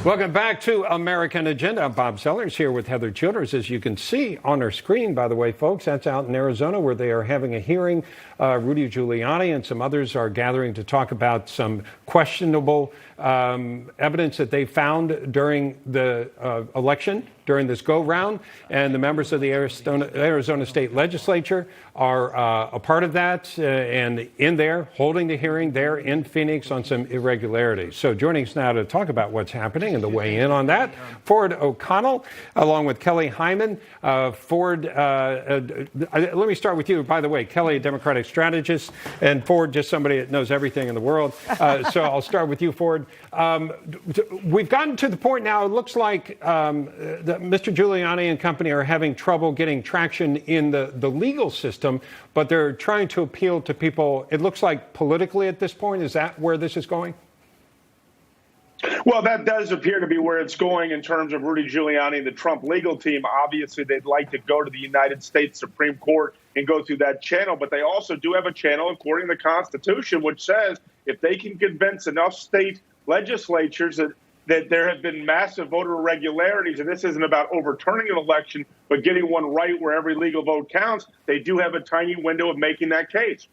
Welcome back to American Agenda. I'm Bob Sellers here with Heather Childers. As you can see on our screen, by the way, folks, that's out in Arizona where they are having a hearing. Rudy Giuliani and some others are gathering to talk about some questionable evidence that they found during the election, during this go-round. And the members of the Arizona State Legislature are a part of that and in there, holding the hearing there in Phoenix on some irregularities. So joining us now to talk about what's happening and to weigh in on that, Ford O'Connell, along with Kelly Hyman. Ford, let me start with you. By the way, Kelly, a Democratic strategist, and Ford, just somebody that knows everything in the world. So I'll start with you, Ford. We've gotten to the point now, it looks like Mr. Giuliani and company are having trouble getting traction in the legal system, but they're trying to appeal to people, it looks like politically at this point. Is that where this is going? Well, that does appear to be where it's going in terms of Rudy Giuliani and the Trump legal team. Obviously, they'd like to go to the United States Supreme Court and go through that channel. But they also do have a channel, according to the Constitution, which says if they can convince enough state legislatures that there have been massive voter irregularities, and this isn't about overturning an election, but getting one right where every legal vote counts, they do have a tiny window of making that case.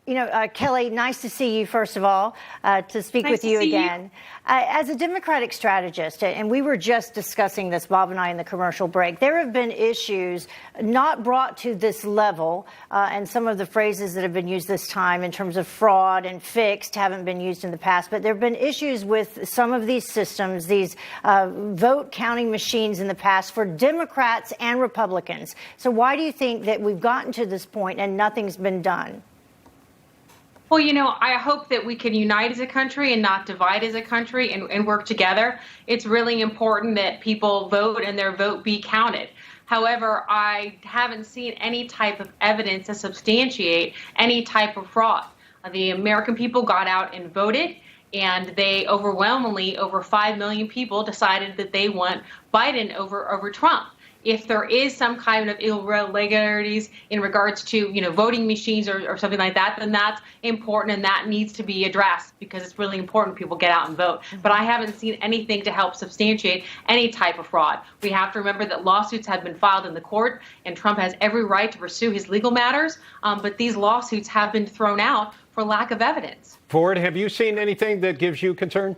You know, Kelly, nice to see you, first of all, to speak with you again. As a Democratic strategist, and we were just discussing this, Bob and I, in the commercial break, there have been issues not brought to this level, and some of the phrases that have been used this time in terms of fraud and fixed haven't been used in the past, but there have been issues with some of these systems, these vote counting machines in the past for Democrats and Republicans. So why do you think that we've gotten to this point and nothing's been done? Well, you know, I hope that we can unite as a country and not divide as a country and work together. It's really important that people vote and their vote be counted. However, I haven't seen any type of evidence to substantiate any type of fraud. The American people got out and voted, and they overwhelmingly, over 5 million people, decided that they want Biden over Trump. If there is some kind of irregularities in regards to, you know, voting machines or something like that, then that's important and that needs to be addressed because it's really important people get out and vote. But I haven't seen anything to help substantiate any type of fraud. We have to remember that lawsuits have been filed in the court and Trump has every right to pursue his legal matters. But these lawsuits have been thrown out for lack of evidence. Ford, have you seen anything that gives you concern?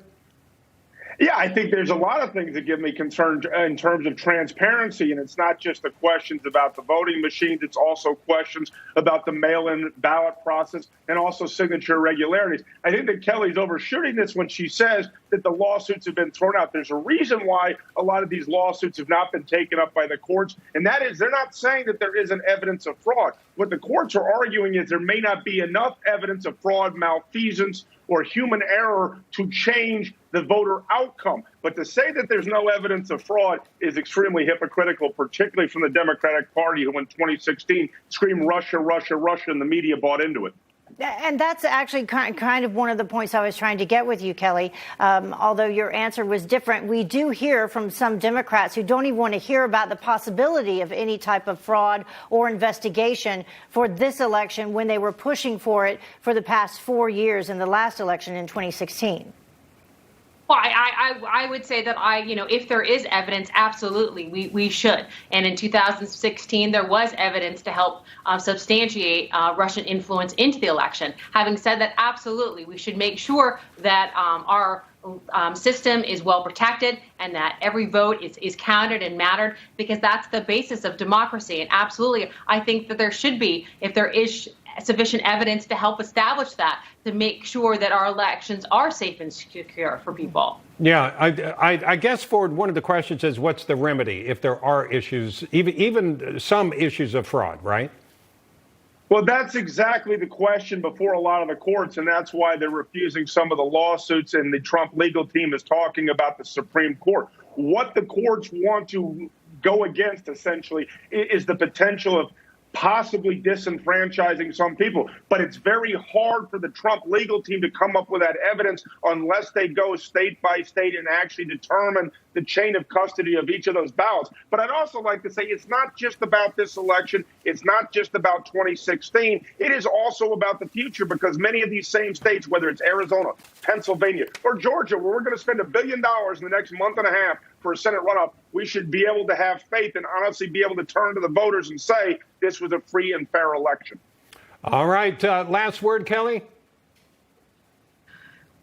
Yeah, I think there's a lot of things that give me concern in terms of transparency, and it's not just the questions about the voting machines. It's also questions about the mail-in ballot process and also signature irregularities. I think that Kelly's overshooting this when she says that the lawsuits have been thrown out. There's a reason why a lot of these lawsuits have not been taken up by the courts, and that is they're not saying that there isn't evidence of fraud. What the courts are arguing is there may not be enough evidence of fraud, malfeasance, or human error to change the voter outcome. But to say that there's no evidence of fraud is extremely hypocritical, particularly from the Democratic Party, who in 2016 screamed Russia, Russia, Russia, and the media bought into it. And that's actually kind of one of the points I was trying to get with you, Kelly. Although your answer was different, we do hear from some Democrats who don't even want to hear about the possibility of any type of fraud or investigation for this election when they were pushing for it for the past 4 years in the last election in 2016. Well, I would say that if there is evidence, absolutely, we should. And in 2016, there was evidence to help substantiate Russian influence into the election. Having said that, absolutely, we should make sure that our system is well protected and that every vote is counted and mattered, because that's the basis of democracy. And absolutely, I think that there should be, if there is sufficient evidence to help establish that, to make sure that our elections are safe and secure for people. Yeah, I guess, Ford, one of the questions is what's the remedy if there are issues, even some issues of fraud, right? Well, that's exactly the question before a lot of the courts, and that's why they're refusing some of the lawsuits, and the Trump legal team is talking about the Supreme Court. What the courts want to go against, essentially, is the potential of possibly disenfranchising some people. But it's very hard for the Trump legal team to come up with that evidence unless they go state by state and actually determine the chain of custody of each of those ballots. But I'd also like to say it's not just about this election. It's not just about 2016. It is also about the future, because many of these same states, whether it's Arizona, Pennsylvania, or Georgia, where we're going to spend $1 billion in the next month and a half for a Senate runoff, we should be able to have faith and honestly be able to turn to the voters and say this was a free and fair election. All right. Last word, Kelly.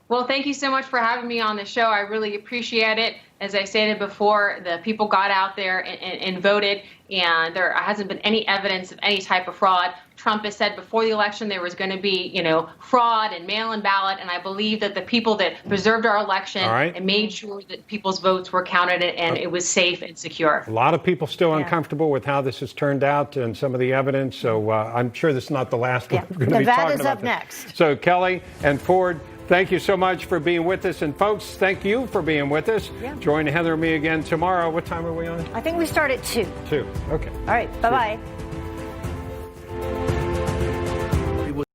Well, thank you so much for having me on the show. I really appreciate it. As I stated before, the people got out there and voted, and there hasn't been any evidence of any type of fraud. Trump has said before the election there was going to be, fraud and mail-in ballot, and I believe that the people that preserved our election and made sure that people's votes were counted and it was safe and secure. A lot of people still uncomfortable with how this has turned out and some of the evidence, so I'm sure this is not the last one we're going to be talking about. Nevada's up next. So Kelly and Ford, thank you so much for being with us. And folks, thank you for being with us. Yeah. Join Heather and me again tomorrow. What time are we on? I think we start at 2. 2. Okay. All right. Bye-bye.